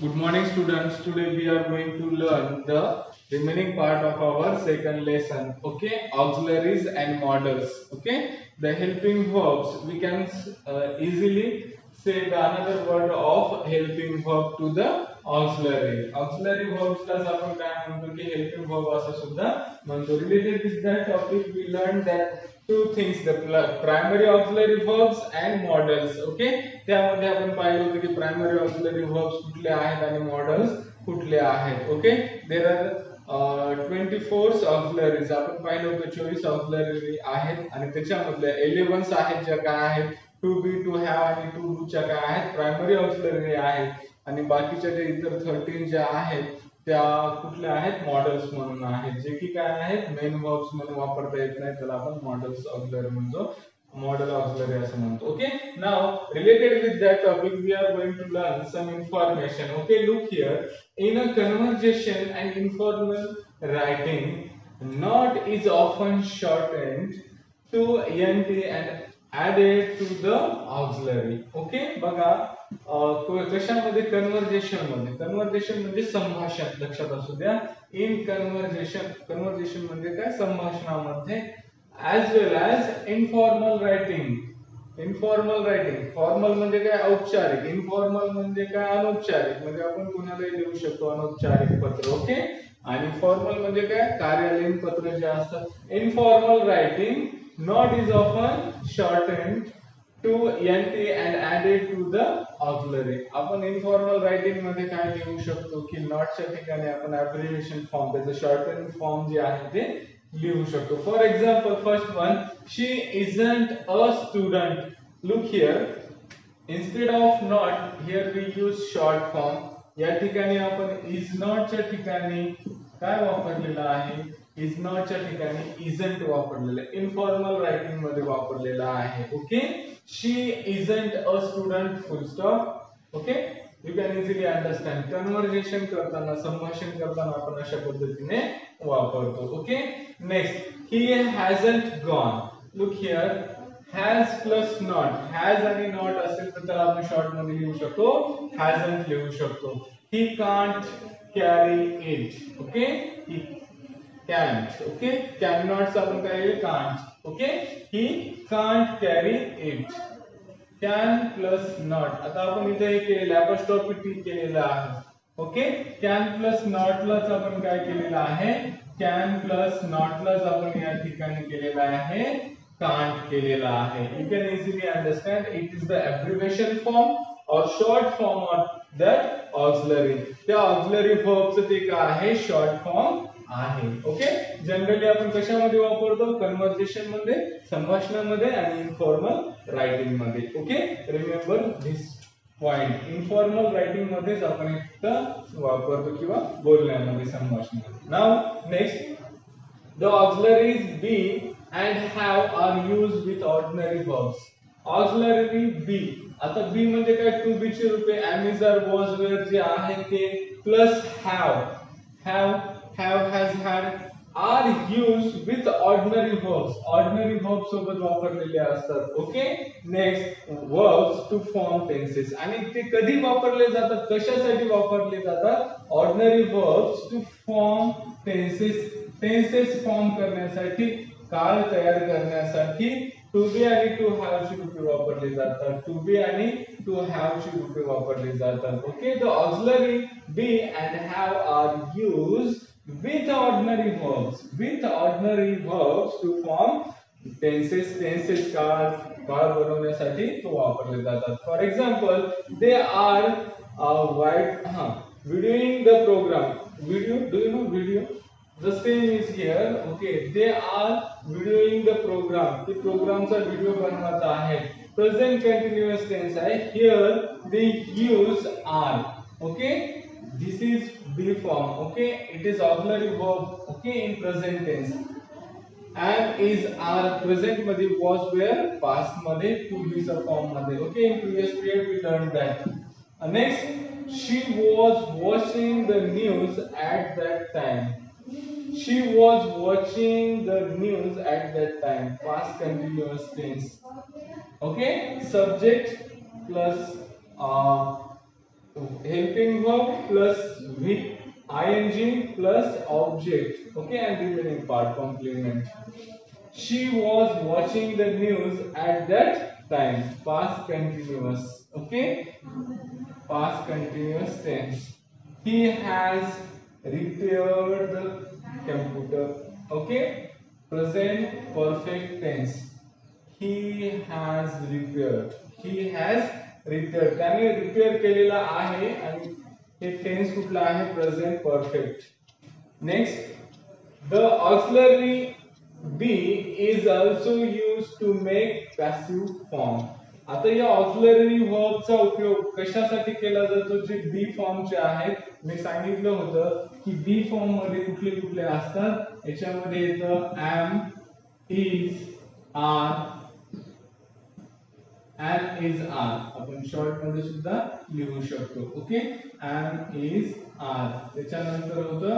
Good morning, students. Today we are going to learn the remaining part of our second lesson. Okay, auxiliaries and models. Okay, the helping verbs. We can easily say the another word of helping verb to the auxiliary. Auxiliary verbs ला आपण काय म्हणतो की helping verb असं सुद्धा म्हणतो. Related with that topic, we learned that two things, the primary auxiliary verbs and models. Okay, त्यामध्ये आपण पाहिलं होतं की प्रायमरी ऑक्सिलरी वर्ब्स कुठले आहेत आणि मॉडेल्स कुठले आहेत. ओके, देयर आर 24 ऑक्सिलरीज आपण पाहिलं होतं. 24 ऑक्सिलरी आहेत आणि त्याच्यामधल्या 11 आहेत ज्या काय आहेत टू बी, टू हॅव आणि टू डू च्या काय आहेत प्रायमरी ऑक्सिलरी आहेत आणि बाकीच्या जे इतर 13 ज्या आहेत त्या कुठल्या आहेत मॉडेल्स म्हणून आहेत, जे की काय आहेत मेन वर्ब्स म्हणून वापरता येत नाही, त्याला आपण मॉडेल्स ऑक्सिलरी म्हणतो, model auxiliary असं म्हणतो. Okay, now related with that topic we are going to learn some information. Okay, look here, in a conversation and informal writing, not is often shortened to nt and added to the auxiliary. Okay, बघा कशामध्ये conversation म्हणजे संभाषण, लक्षात असू द्या. In conversation म्हणजे काय, संभाषणामध्ये, as well as informal writing. Formal म्हणजे काय औपचारिक, इनफॉर्मल म्हणजे काय अनौपचारिक, म्हणजे आपण कुणालाही लिहू शकतो अनौपचारिक पत्र. ओके, आणि फॉर्मल म्हणजे काय कार्यालयीन पत्र जे असतात. Informal writing not is often shortened to nt and added to the auxiliary. आपण इनफॉर्मल रायटिंग मध्ये काय लिहू शकतो की नॉटच्या ठिकाणी आपण अब्रिव्हिएशन फॉर्म, त्याचं शॉर्टन फॉर्म जे आहे ते लिहू शकतो. For example first one, she isn't a student. Look here, instead of not here we use short form. या ठिकाणी आपण इज नॉटच्या ठिकाणी काय वापरलेलं आहे, इज नॉटच्या ठिकाणी इजंट वापरलेलं आहे, इनफॉर्मल रायटिंग मध्ये वापरलेलं आहे. Okay, she isn't a student full stop. Okay, you can easily understand. Conversation करताना, संभाषण करताना आपण अशा पद्धतीने वापरतो. Okay, next, he हॅजंट gone. Look here, has plus not, has आणि नॉट असेल तर त्याला आपण शॉर्ट मध्ये लिहू शकतो, हॅजंट लिहू शकतो. He can't carry it. Okay, he can't. Okay, can not आपण काय लिहिलं can't. Okay, he can't carry it. Can plus not, आता आपण इथे हे केलेलं अपॉस्ट्रोफी टी केलेलं आहे. ओके, कॅन प्लस नॉटलाच आपण काय केलेलं आहे, कॅन प्लस नॉटलाच आपण या ठिकाणी केलेलं आहे कांट केलेला आहे. You can easily understand it is the abbreviation form or short form of that auxiliary. त्या ऑक्सिलरी वर्बचं ते काय आहे, शॉर्ट फॉर्म आहे. ओके, जनरली आपण कशामध्ये वापरतो, कन्व्हर्सेशन मध्ये, संभाषणामध्ये आणि इनफॉर्मल रायटिंग मध्ये. Okay, remember this point. Informal रायटिंग मध्येच आपण फक्त वापरतो किंवा बोलण्यामध्ये, संभाषणामध्ये. Now next, the auxiliaries be and have are used with ordinary verbs. Auxiliary be, आता be म्हणजे काय, टू बी ची रूपे am, are, was, were जे आहे ते plus have has had are used with ordinary verbs. Ordinary verbs सोबत वापरलेले असतात. Okay, next, verbs to form tenses. आणि ते कधी वापरले जातात, कशासाठी वापरले जातात, ordinary verbs to form tenses. Tenses form करण्यासाठी, काळ तयार करण्यासाठी टू बी आणि टू हॅव ची रूपे वापरली जातात. टू बी आणि टू हॅव ची रूपे वापरली जातात. Okay, the auxiliary be and have are used with ordinary verbs to form tenses काळ बनवण्यासाठी तो वापरले जातात. For example, they are wait videoing the program. Do you know video? The same is here. Okay, they are videoing the program. ते प्रोग्रामचा video बनवत आहेत. Present continuous tense आहे. Here they use are. Okay, this is be form. Okay, it is auxiliary verb. Okay, in present tense. And is are present मध्ये, was were past मध्ये, to be चा form मध्ये. Okay, in previous period we learned that. Next, she was watching the news at that time. She was watching the news at that time. Past continuous tense. Okay, subject plus helping verb plus v ing plus object, okay, and remaining part complement. She was watching the news at that time. Past continuous, okay, past continuous tense. He has repaired the computer, okay. Present perfect tense. He has repaired. He has repaired. त्याने repair केलेला आहे आणि हे tense कुठला आहे? Present perfect. Next, the auxiliary be is also used to make passive form. आता या auxiliary verb चा उपयोग कशासाठी केला जातो? जे बी फॉर्मचे आहेत, मी सांगितलं होतं की बी फॉर्म मध्ये कुठले कुठले असतात. याच्यामध्ये येतं am, is, are and is are. आपण शॉर्ट मध्ये सुद्धा लिहू शकतो, ओके. am, is, are. त्याच्यानंतर होतं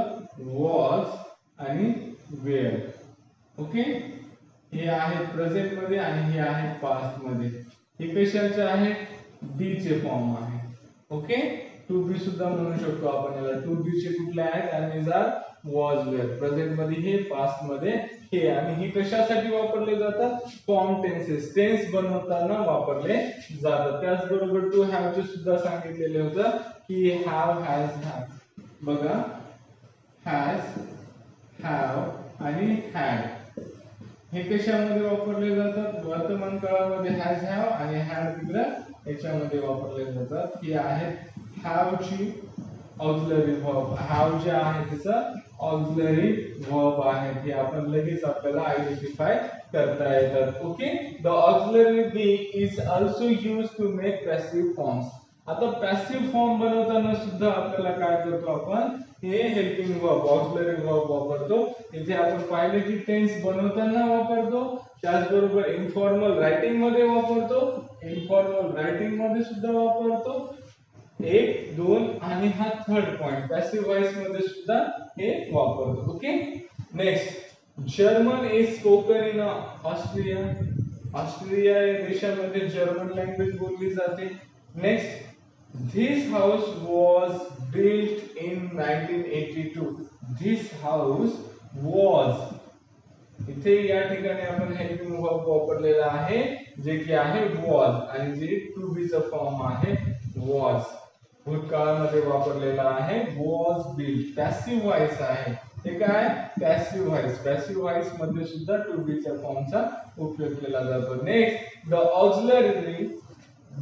was आणि where, ओके. हे आहे प्रेझेंट मध्ये आणि हे आहे पास्ट मध्ये. हे कशाचे आहे? बी चे फॉर्म आहे, ओके. टू बी सुद्धा म्हणू शकतो आपण याला. टू बी चे कुठले आहेत? am, is, are, was, where. Present मध्ये हे, पास्ट मध्ये हे. आणि हे कशासाठी वापरले जातात? फॉर्म टेन्सेस, टेन्स बनवताना वापरले जातात. त्याचबरोबर टू हॅव चे सुद्धा सांगितलेले होतं की हॅव, हॅज, हॅव. बघा, हॅज, हॅव आणि हॅड हे कशामध्ये वापरले जातात? वर्तमान काळामध्ये हॅज, हॅव आणि हॅड तिकडं याच्यामध्ये वापरले जातात. ही आहेत हॅव ची ऑक्सिलरी वर्ब. हॅव जे आहे त्याचं ऑक्सिलरी वर्ब आहे. हे आपण लगेच आपल्याला आयडेंटिफाय करता येतात, okay. The auxiliary be is also used to make passive forms. आता पॅसिव्ह फॉर्म बनवताना सुद्धा आपल्याला काय करतो आपण? हे हेल्पिंग वर्ब, ऑक्सिलरी वर्ब वापरतो. इथे आपण पाहिले की टेन्स बनवताना वापरतो, त्याचबरोबर इन्फॉर्मल रायटिंग मध्ये वापरतो, इन्फॉर्मल रायटिंग मध्ये सुद्धा वापरतो. एक, दोन आणि हा थर्ड पॉइंट पॅसिव्ह वॉइस मध्ये सुद्धा हे वापरतो, okay. Next, German is spoken in Austria. Austria या देशामध्ये जर्मन लँग्वेज बोलली जाते. Next, this house was built in 1982. this house was, इथे या ठिकाणी आपण हेल्पिंग वर्ब वापरलेला आहे जे की आहे was आणि जे टू बी चा फॉर्म आहे was. भूतकाळामध्ये वापरलेला आहे was built. पॅसिव्ह वॉइस आहे. हे काय? Passive voice. पॅसिव्ह वॉइस मध्ये सुद्धा टू बी च्या फॉर्मचा उपयोग केला जातो. Next, the auxiliary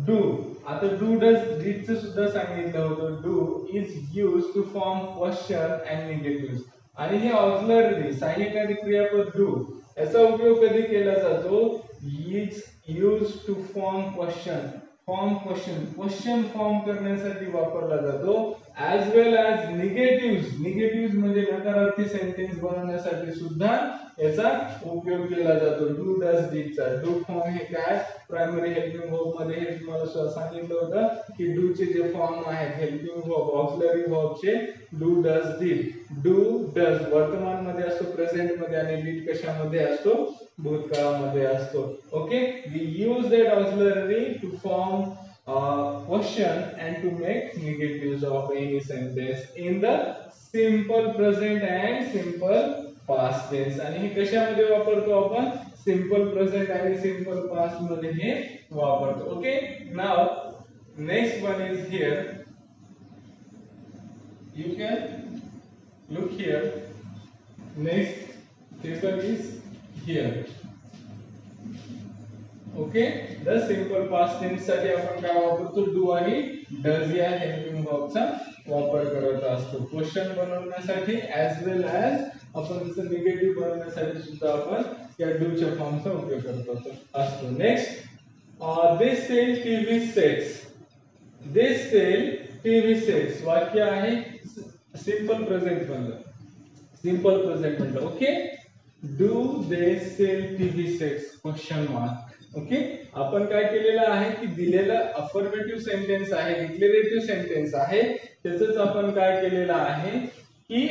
do. आता डू डज डीड चं सुद्धा सांगितलं होतं. Do is used to form question and negative. आणि हे ऑक्सिलरी सहाय्यकारी क्रियापद डू याचा उपयोग कधी केला जातो? Is used to form question. Form question, question form करण्यासाठी वापरला जातो. As well as negative. Negative म्हणजे नकारार्थी सेंटेन्स बनवण्यासाठी सुद्धा याचा उपयोग केला जातो. डू डज डीड चा. डू फॉर्म हे काय? प्रायमरी हेल्पिंग वर्ब मध्ये हे तुम्हाला सांगितलं होतं की डू चे जे फॉर्म आहेत हेल्पिंग वर्ब, ऑक्सिलरी वर्ब चे do does did. Do does वर्तमान मध्ये असतो, प्रेझेंट मध्ये, आणि डीड कशामध्ये असतो? भूतकाळामध्ये असतो, okay. We use that auxiliary to form question and to make negatives of any sentence in the simple present and simple past tense. आणि हे कशामध्ये वापरतो आपण? सिंपल प्रेझेंट आणि सिंपल पास्ट मध्ये हे वापरतो, okay. Now next one is here. You can look here. Next paper is here. Okay. The simple past tense साठी आपण काय वापरतो? डू आणि डज या हेल्पिंग वर्बचा वापर करत असतो. क्वेश्चन बनवण्यासाठी ॲज वेल ॲज आपण त्याचं निगेटिव्ह बनवण्यासाठी सुद्धा आपण या डू च्या फॉर्मचा उपयोग करत असतो. नेक्स्ट, दिस सेल टीव्ही सेट्स. दिस सेल टीव्ही सेट्स वाक्य आहे सिंपल प्रेझेंट मधलं. सिंपल प्रेझेंट मधलं, okay. Do they sell TV sets? Question mark. Okay. आपण काय केलेलं आहे की दिलेलं अफर्मेटिव्ह सेंटेन्स आहे, डिक्लेरेटिव्ह सेंटेन्स आहे, त्याचंच आपण काय केलेलं आहे की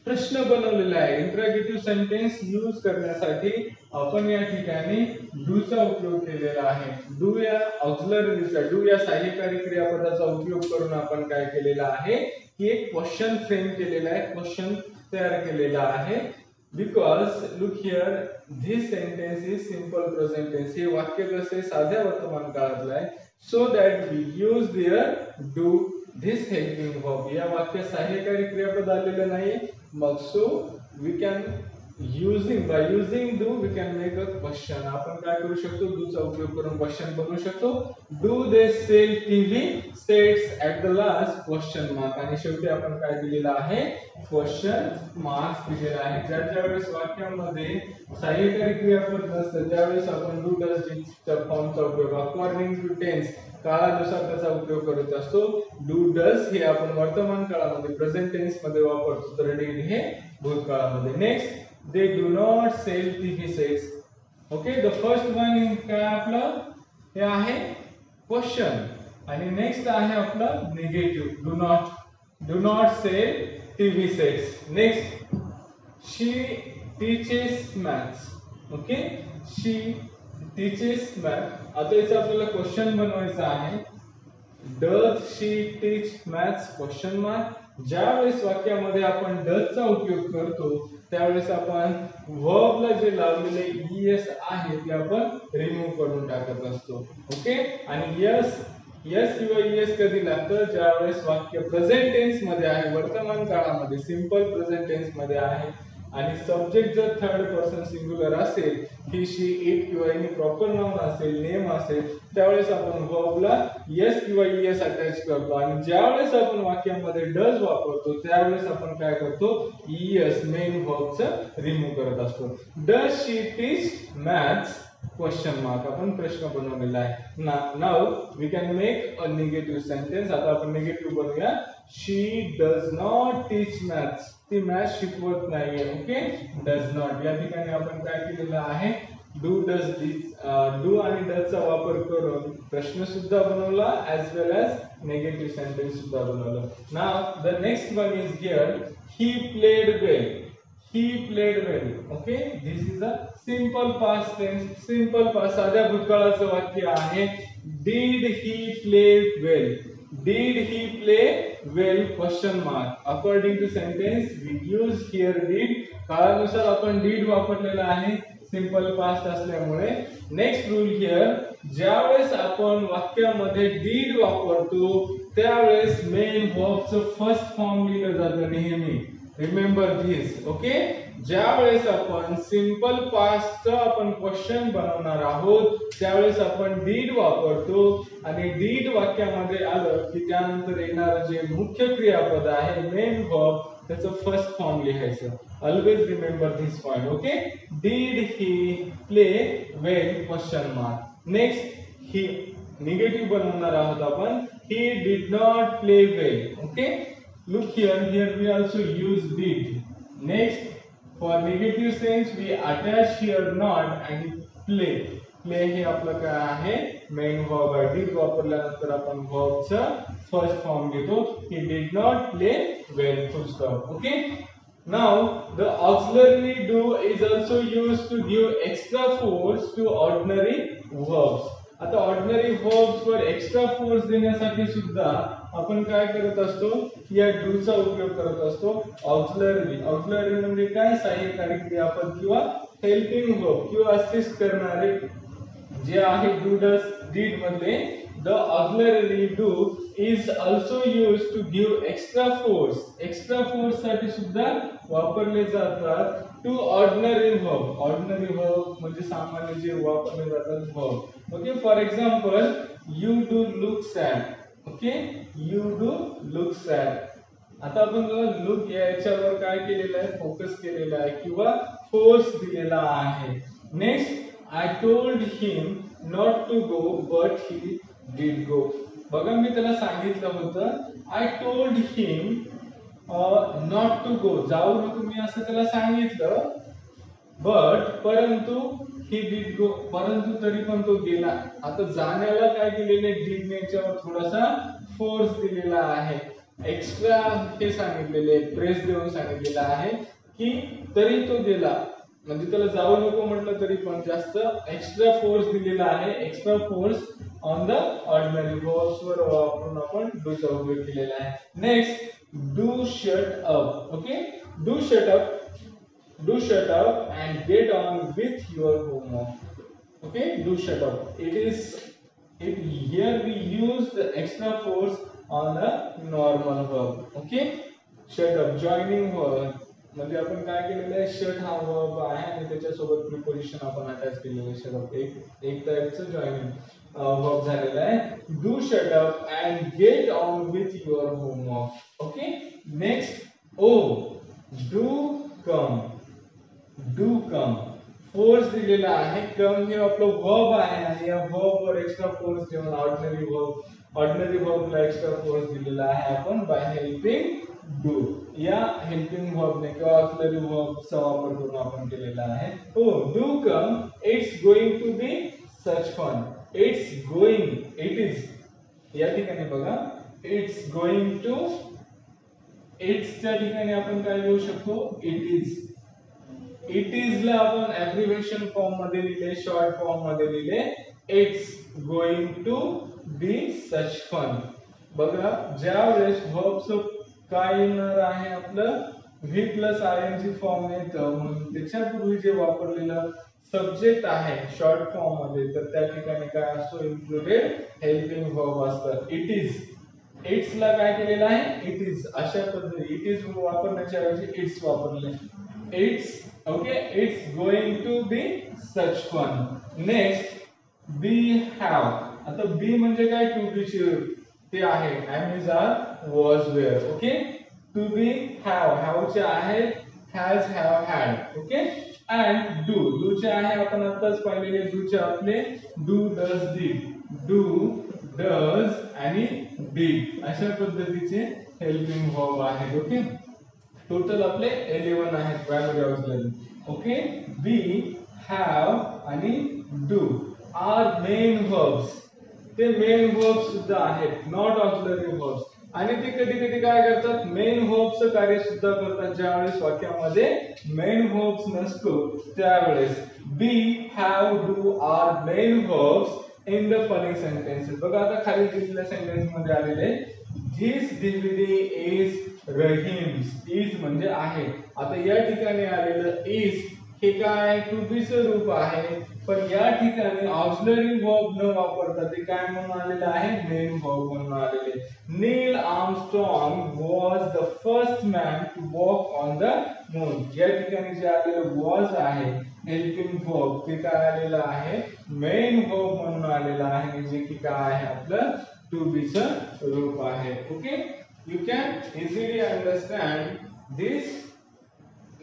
प्रश्न बनवलेला आहे. इंटरॉगेटिव्ह सेंटेन्स यूज करण्यासाठी आपण या ठिकाणी डू चा उपयोग केलेला आहे. डू या ऑक्झिलरीचा, डू या सहाय्यकारी क्रियापदाचा उपयोग करून आपण काय केलेला आहे की एक क्वेश्चन फ्रेम केलेला आहे, क्वेश्चन तयार केलेला आहे. Because look here this sentence is simple present tense. हे वाक्य कसे साध्या वर्तमान काळातलं आहे. So that we use there do this helping verb. या वाक्यात सहाय्यकारी क्रियापद आलेलं नाही, मग so we can by using do we can make a question. आपण काय करू शकतो, do चा उपयोग करून क्वेश्चन बनवू शकतो. Do they sell TV sets at the last question mark. आणि शेवटी आपण काय दिलेला आहे, क्वेश्चन मार्क्स दिलेला आहे. ज्या वेळेस वाक्यामध्ये सहाय्यकारी क्रियापद नसतं त्यावेळेस आपण do does did च्या फॉर्मचा उपयोग अकॉर्डिंग टू टेन्स काळानुसार त्याचा उपयोग करत असतो. डू डज हे आपण वर्तमान काळामध्ये प्रेझेंट टेन्स मध्ये वापरतो, तर did हे भूतकाळामध्ये. Next, they do not sell TV sets. Okay, the first one काय आपलं हे आहे क्वेश्चन आणि नेक्स्ट आहे आपलं negative. Do not sell TV sets. Next, she teaches maths. Okay, she teaches maths. आता याचा आपल्याला क्वेश्चन बनवायचा आहे. Does she teach maths question mark. ज्यावेळेस वाक्यामध्ये आपण डज चा उपयोग करतो त्यावेळेस आपण वर्बला जे लावलेले ईएस आहे ते आपण रिमूव्ह करून टाकत असतो. ओके, आणि यस किंवा ईएस कधी लागतं, ज्यावेळेस वाक्य प्रेझेंट टेन्स मध्ये आहे, वर्तमान काळामध्ये सिंपल प्रेझेंट टेन्स मध्ये आहे आणि सब्जेक्ट जर थर्ड पर्सन सिंग्युलर असेल, ही शी इट किंवा एनी प्रॉपर नाउन असेल, नेम असेल, त्यावेळेस आपण वर्बला यस किंवा ईएस अटॅच करतो. आणि ज्यावेळेस आपण वाक्यामध्ये डज वापरतो त्यावेळेस आपण काय करतो, ईएस मेन वर्बचं रिमूव्ह करत असतो. Does she teach maths question mark आपण प्रश्न बनवलेला आहे. Now we can make a negative sentence. आता आपण निगेटिव्ह बनवूया. She does not teach maths. ती मॅथ्स शिकवत नाहीये. ओके, डज नॉट या ठिकाणी आपण काय केलेलं आहे, डू डज डू आणि डज चा वापर करून प्रश्न सुद्धा बनवला एज वेल एज नेगेटिव्ह सेंटेन्स सुद्धा बनवलं. Now the next one is here, he played well. He played well. Okay, this is a simple past tense. Simple past साध्या भूतकाळाचं वाक्य आहे. Did he play well? Did he play well? Question mark. According to sentence, we use here did. काळानुसार आपण did वापरलेला आहे simple past असल्यामुळे. Next rule here, ज्यावेळेस आपण वाक्यामध्ये did वापरतो त्यावेळेस मेन वर्बचं फर्स्ट फॉर्म लिहिलं जातं नेहमी. Remember this. ओके, ज्या वेळेस आपण सिंपल पास्टचा आपण क्वेश्चन बनवणार आहोत त्यावेळेस आपण डीड वापरतो आणि डीड वाक्यामध्ये आलं की त्यानंतर येणारं जे मुख्य क्रियापद आहे मेन वर्ब त्याचं फर्स्ट फॉर्म लिहायचं. Always remember this point. Okay, did he play well question mark. Next, ही निगेटिव्ह बनवणार आहोत आपण. He did not play well. Okay, look here we also use did. Next, for negative sense we attach here not and play. Play हे आपलं काय आहे, main verb आहे. did वापरल्यानंतर आपण वर्बचा फर्स्ट फॉर्म घेतो. he did not play well. full stop. Okay, now the auxiliary do is also used to give extra force to ordinary verbs. आता ordinary verbs वर एक्स्ट्रा फोर्स देण्यासाठी सुद्धा आपण काय करत असतो, या डू चा उपयोग करत असतो. ऑक्झिलरी म्हणजे काय, सहाय्यकारी क्रियापद किंवा हेल्पिंग वर्ब किंवा असिस्ट करणारे जे आहे डू डज डीड मध्ये. The auxiliary do is also used to give extra force. Extra force साठी सुद्धा वापरले जातात to ordinary verb. Ordinary verb म्हणजे सामान्य जे वापरले जातात verb. Okay, for example you do look sad. Okay, you do look sad. आता आपण लुक याच्यावर काय केलेलं आहे, फोकस केलेला आहे किंवा फोर्स दिलेला आहे. Next, I told him not to go but he did go. बघा मी त्याला सांगितलं होतं I told him not to go, जाऊ नको मी असं त्याला सांगितलं. परंतु ही डिड गो, परंतु तरी पण तो गेला. आता जाण्याला काय केलेले, डिड याच्यावर थोडासा फोर्स दिलेला आहे. एक्स्ट्रा हे सांगितलेले प्रेस देऊन सांगितलेलं आहे की तरी तो गेला. म्हणजे त्याला जाऊ नको म्हटलं तरी पण जास्त एक्स्ट्रा फोर्स दिलेला आहे, extra force on the ordinary verbs वर वापरून आपण डू चा उपयोग केलेला आहे. Next do shut up. Okay, do shut up, do shut up and get on with your homework. Okay, do shut up. Here we use the extra force on a normal verb. Okay, shut up joining verb म्हणजे आपण काय केलेलं आहे, shut हा verb आहे आणि त्याच्यासोबत preposition आपण अटॅच केलेलं आहे. शट अप एक टाइपचं जॉइनिंग वर्ब झालेलं आहे. Do shut up and get on with your homework. Okay, next oh do come. Do come force दिलेला आहे, कम हे आपलं वर्ब आहे आणि या वर्ब वर एक्स्ट्रा फोर्स देऊन ऑर्डिनरी वर्बला एक्स्ट्रा फोर्स दिलेला आहे आपण बाय हेल्पिंग डू. या हेल्पिंग वर्बने किंवा ऑक्सिलरी वर्बचा वापर करून आपण केलेला आहे. हो, do come, it's going to be such fun. It's going, it is, या ठिकाणी बघा इट्स गोइंग टू, इट्सच्या ठिकाणी आपण काय लिहू शकतो, इट इज. इट इज ला आपण एब्रिव्हिएशन फॉर्म मध्ये लिहिले, शॉर्ट फॉर्म मध्ये लिहिले, it's going to be such fun. बघा ज्या वेळेस वर्बचं काय येणार आहे आपलं V plus I N G form येतं, म्हणून त्याच्यापूर्वी जे वापरलेलं सब्जेक्ट आहे शॉर्ट फॉर्म मध्ये, तर त्या ठिकाणी काय असतो, इन्क्लुडेड हेल्पिंग वर्ब असतं. इट इज, इट्स ला काय केलेलं आहे, इट इज. अशा पद्धतीने इट इज वापरण्याच्या ऐवजी इट्स वापरले. It's, okay, it's going to be such fun. Next we have. आता बी म्हणजे काय, टू बी ची ते आहे am is are was were. Okay, to be have, have चे आहे has have had. Okay, and do चे आहे आपण आताच पाहिलेले, do चे आपले do does did, do does आणि did अशा पद्धतीचे हेल्पिंग वर्ब आहेत. ओके, टोटल आपले 11 आहेत primary auxiliary. Okay, be, have आणि डू आर मेन वर्ब्स. ते मेन वर्ब्स सुद्धा आहेत, नॉट ऑक्सिलरी वर्ब्स. आणि ते कधी कधी काय करतात, मेन वर्ब्सचं कार्य सुद्धा करतात. ज्यावेळेस वाक्यामध्ये मेन वर्ब्स नसतो त्यावेळेस be, have, do are main verbs in the following sentences. बघा आता खाली दिलेल्या सेंटेन्स मध्ये आलेले, This DVD is Rahim's. Is म्हणजे आहे. आता या ठिकाणी आलेलं इज हे काय, टू बी चं रूप आहे, पण या ठिकाणी ऑक्सिलरी वर्ब न वापरता ते काय म्हणून आलेलं आहे, मेन वर्ब म्हणून आलेले. Neil Armstrong was the first man to walk on the moon. या ठिकाणी जे आलेलं वॉज आहे हेल्पिंग वर्ब, ते काय आलेलं आहे, मेन वर्ब म्हणून आलेलं आहे, जे की काय आहे आपलं टू बी चं रूप आहे. Okay, you can easily understand this.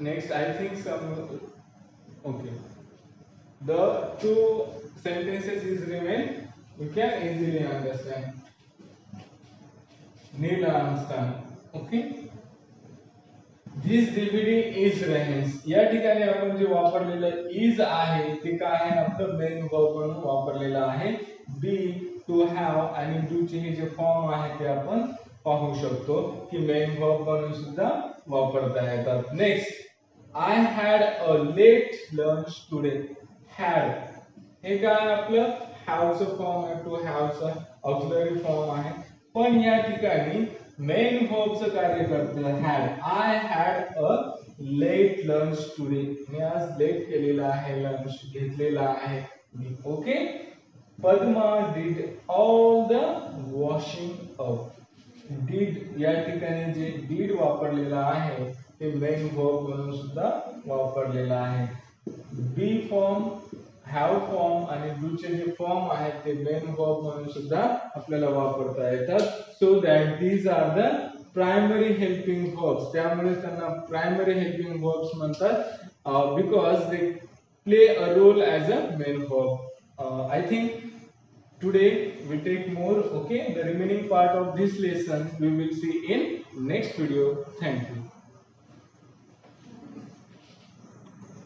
Next I think some, okay, the two sentences is remain, you can easily understand. Neil Armstrong. Okay, this DVD is Rahim's. या ठिकाणी आपण जे वापरलेलं इज आहे ते काय आहे, आपलं मेन वर्ब म्हणून वापरलेलं आहे. बी, टू हॅव आणि डू चे हे जे फॉर्म आहे ते आपण पाहू शकतो की मेन वर्ब म्हणून सुद्धा वापरता येतात. Next, I had a late lunch today. Had हे काय आपलं हॅव चं फॉर्म आहे, टू हॅव चा ऑक्सिलरी फॉर्म आहे, पण या ठिकाणी मेन वर्बचं कार्य करतं had. I had a late lunch today. मी आज लेट केलेला आहे, लंच घेतलेला आहे. Okay, Padma did all the washing up. did या ठिकाणी जे did वापरलेला आहे ते मेन वर्ब म्हणून सुद्धा वापरलेला आहे. बी फॉर्म, हॅव फॉर्म आणि डू चे जे फॉर्म आहेत ते मेन वर्ब म्हणून सुद्धा आपल्याला वापरता येतात. So that these are the primary helping verbs. त्यामुळे त्यांना प्रायमरी हेल्पिंग वर्ब्स म्हणतात because they play a role as a main verb. I think today we take more. Okay, the remaining part of this lesson we will see in next video. Thank you.